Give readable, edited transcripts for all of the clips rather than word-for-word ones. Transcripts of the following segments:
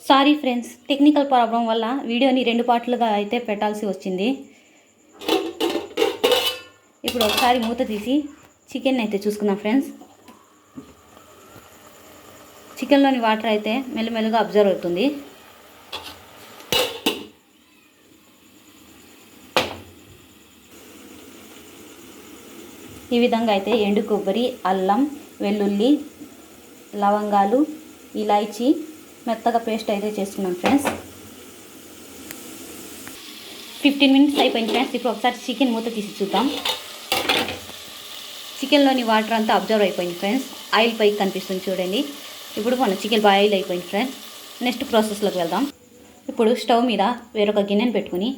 Sorry friends, technical problem వల్ల వీడియోని 2 పార్ట్లుగా అయితే పెట్టాల్సి వచ్చింది. ఇప్పుడు ఒకసారి మూత తీసి చికెన్ అయితే చూసుకుందాం ఫ్రెండ్స్. చికెన్లోని వాటర్ అయితే మెల్లమెల్లగా అబ్జర్వ్ అవుతుంది. ఈ విధంగా అయితే ఎండు కొబ్బరి, అల్లం, వెల్లుల్లి, లవంగాలు, ఇలాచీ మెత్తగా పేస్ట్ అయితే చేసుకున్నాం ఫ్రెండ్స్. 15 మినిట్స్ అయిపోయింది ఫ్రెండ్స్. ఇప్పుడు ఒకసారి చికెన్ మూత తీసి చూద్దాం. చికెన్లోని వాటర్ అంతా అబ్జర్వ్ అయిపోయింది ఫ్రెండ్స్. ఆయిల్ పైకి కనిపిస్తుంది చూడండి. ఇప్పుడు మన చికెన్ బాయిల్ అయిపోయింది ఫ్రెండ్స్. నెక్స్ట్ ప్రాసెస్లోకి వెళ్దాం. ఇప్పుడు స్టవ్ మీద వేరొక గిన్నెను పెట్టుకుని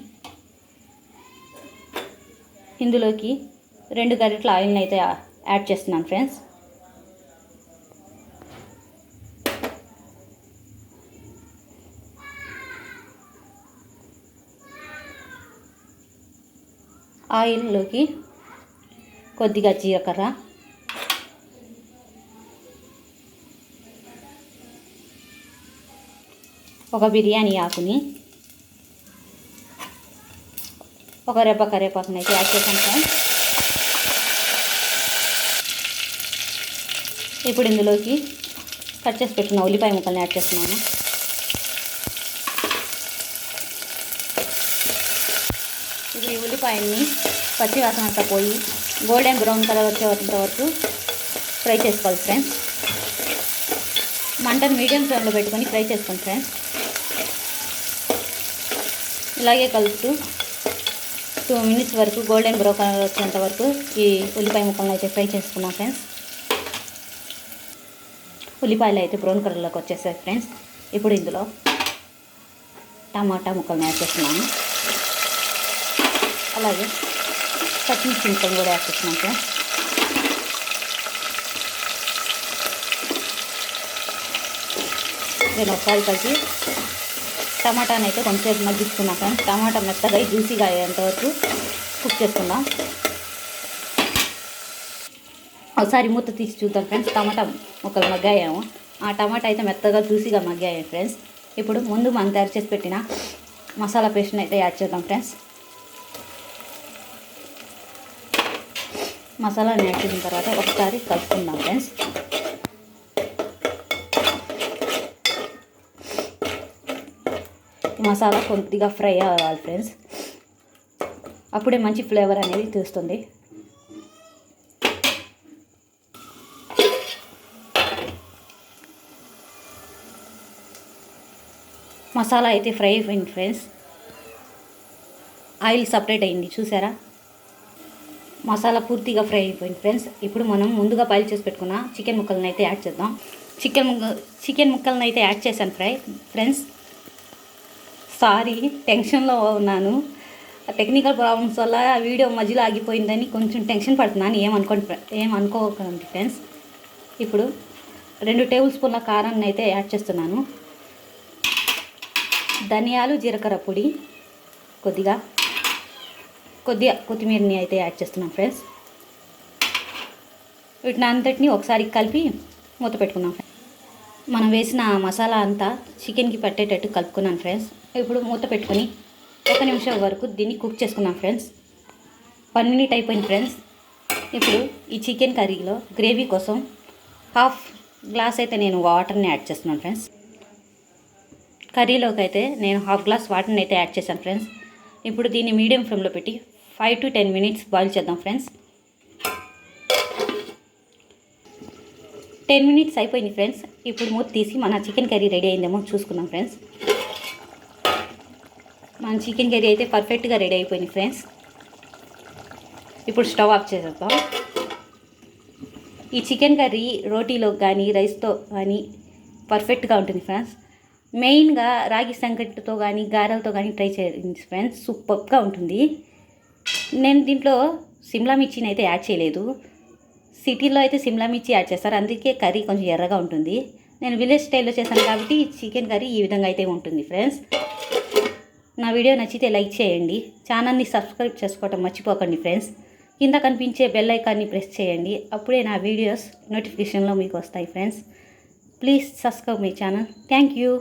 ఇందులోకి 2 గరిటెల ఆయిల్ని అయితే యాడ్ చేస్తున్నాను ఫ్రెండ్స్. ఆయిల్లోకి కొద్దిగా జీలకర్ర, ఒక బిర్యానీ ఆకుని, ఒక రెబ్బ కరివేపాకుని అయితే యాడ్ చేశాను ఫ్రెండ్స్. ఇప్పుడు ఇందులోకి కట్ చేసి పెట్టుకున్న ఉల్లిపాయ ముక్కల్ని యాడ్ చేస్తున్నాను. ఇప్పుడు ఈ ఉల్లిపాయల్ని పచ్చి వాసన అంతా పోయి గోల్డెన్ బ్రౌన్ కలర్ వచ్చేంత వరకు ఫ్రై చేసుకోవాలి ఫ్రెండ్స్. మంటను మీడియం ఫ్లేమ్లో పెట్టుకొని ఫ్రై చేసుకోండి ఫ్రెండ్స్. ఇలాగే కలుపుతూ 2 మినిట్స్ వరకు గోల్డెన్ బ్రౌన్ కలర్ వచ్చేంత వరకు ఈ ఉల్లిపాయ ముక్కలను అయితే ఫ్రై చేసుకున్నాం ఫ్రెండ్స్. ఉల్లిపాయలు అయితే బ్రౌన్ కలర్లోకి వచ్చేసాయి ఫ్రెండ్స్. ఇప్పుడు ఇందులో టమాటా ముక్కలను యాడ్ చేస్తున్నాను. అలాగే పచ్చిమిర్చి ముక్కలు కూడా యాడ్ చేస్తున్నాం ఫ్రెండ్స్. నేను ఒకసారి కలిసి టమాటాని అయితే కొంచెంసేపు మగ్గించుకున్నాం ఫ్రెండ్స్. టమాటా మెత్తగా జ్యూసీగా అయ్యేంతవరకు కుక్ చేసుకుందాం. ఒకసారి మూత తీసి చూద్దాం ఫ్రెండ్స్. టమాటా ముక్కలు మగ్గాయేమో. ఆ టమాటా అయితే మెత్తగా జ్యూసీగా మగ్గాయి ఫ్రెండ్స్. ఇప్పుడు ముందు మనం తయారు చేసి పెట్టిన మసాలా పేస్ట్ని అయితే యాడ్ చేద్దాం ఫ్రెండ్స్. మసాలాని యాడ్ చేసిన తర్వాత ఒకసారి కలుపుకుందాం ఫ్రెండ్స్. మసాలా కొద్దిగా ఫ్రై అవ్వాలి ఫ్రెండ్స్. అప్పుడే మంచి ఫ్లేవర్ అనేది తీస్తుంది. మసాలా అయితే ఫ్రై అయిపోయింది ఫ్రెండ్స్. ఆయిల్ సపరేట్ అయింది చూసారా. మసాలా పూర్తిగా ఫ్రై అయిపోయింది ఫ్రెండ్స్. ఇప్పుడు మనం ముందుగా బాయిల్ చేసి పెట్టుకున్న చికెన్ ముక్కలను అయితే యాడ్ చేద్దాం. చికెన్ ముక్కలను అయితే యాడ్ చేశాను ఫ్రెండ్స్. సారీ, టెన్షన్లో ఉన్నాను. టెక్నికల్ ప్రాబ్లమ్స్ వల్ల వీడియో మధ్యలో ఆగిపోయిందని కొంచెం టెన్షన్ పడుతున్నాను. ఏమనుకోకండి ఫ్రెండ్స్. ఇప్పుడు 2 టేబుల్ స్పూన్ల కారాన్ని అయితే యాడ్ చేస్తున్నాను. ధనియాలు, జీలకర్ర పొడి, కొద్దిగా కొత్తిమీరని అయితే యాడ్ చేస్తున్నాం ఫ్రెండ్స్. వీటిని అంతటిని ఒకసారి కలిపి మూత పెట్టుకున్నాం ఫ్రెండ్స్. మనం వేసిన మసాలా అంతా చికెన్కి పట్టేటట్టు కలుపుకున్నాను ఫ్రెండ్స్. ఇప్పుడు మూత పెట్టుకొని 1 నిమిషం వరకు దీన్ని కుక్ చేసుకున్నాం ఫ్రెండ్స్. 1 మినిట్ అయిపోయింది ఫ్రెండ్స్. ఇప్పుడు ఈ చికెన్ కర్రీలో గ్రేవీ కోసం 1/2 గ్లాస్ అయితే నేను వాటర్ని యాడ్ చేస్తున్నాను ఫ్రెండ్స్. కర్రీలోకి అయితే నేను 1/2 గ్లాస్ వాటర్ని అయితే యాడ్ చేశాను ఫ్రెండ్స్. ఇప్పుడు దీన్ని మీడియం ఫ్లేమ్లో పెట్టి 5 to 10 మినిట్స్ బాయిల్ చేద్దాం ఫ్రెండ్స్. 10 మినిట్స్ అయిపోయింది ఫ్రెండ్స్. ఇప్పుడు మూత తీసి మన చికెన్ కర్రీ రెడీ అయిందేమో చూసుకున్నాం ఫ్రెండ్స్. మన చికెన్ కర్రీ అయితే పర్ఫెక్ట్గా రెడీ అయిపోయింది ఫ్రెండ్స్. ఇప్పుడు స్టవ్ ఆఫ్ చేసేద్దాం. ఈ చికెన్ కర్రీ రోటీలో కానీ రైస్తో కానీ పర్ఫెక్ట్గా ఉంటుంది ఫ్రెండ్స్. మెయిన్గా రాగి సంకటితో కానీ గారెలతో కానీ ట్రై చేయండి ఫ్రెండ్స్. సూపర్గా ఉంటుంది. నేను దీంట్లో సిమ్లా మిర్చిని అయితే యాడ్ చేయలేదు. సిటీలో అయితే సిమ్లా మిర్చి యాడ్ చేస్తారు, అందుకే కర్రీ కొంచెం ఎర్రగా ఉంటుంది. నేను విలేజ్ స్టైల్లో చేశాను కాబట్టి చికెన్ కర్రీ ఈ విధంగా అయితే ఉంటుంది ఫ్రెండ్స్. నా వీడియో నచ్చితే లైక్ చేయండి. ఛానల్ని సబ్స్క్రైబ్ చేసుకోవటం మర్చిపోకండి ఫ్రెండ్స్. కింద కనిపించే బెల్ ఐకాన్ని ప్రెస్ చేయండి. అప్పుడే నా వీడియోస్ నోటిఫికేషన్లో మీకు వస్తాయి friends. Please subscribe my channel. Thank you.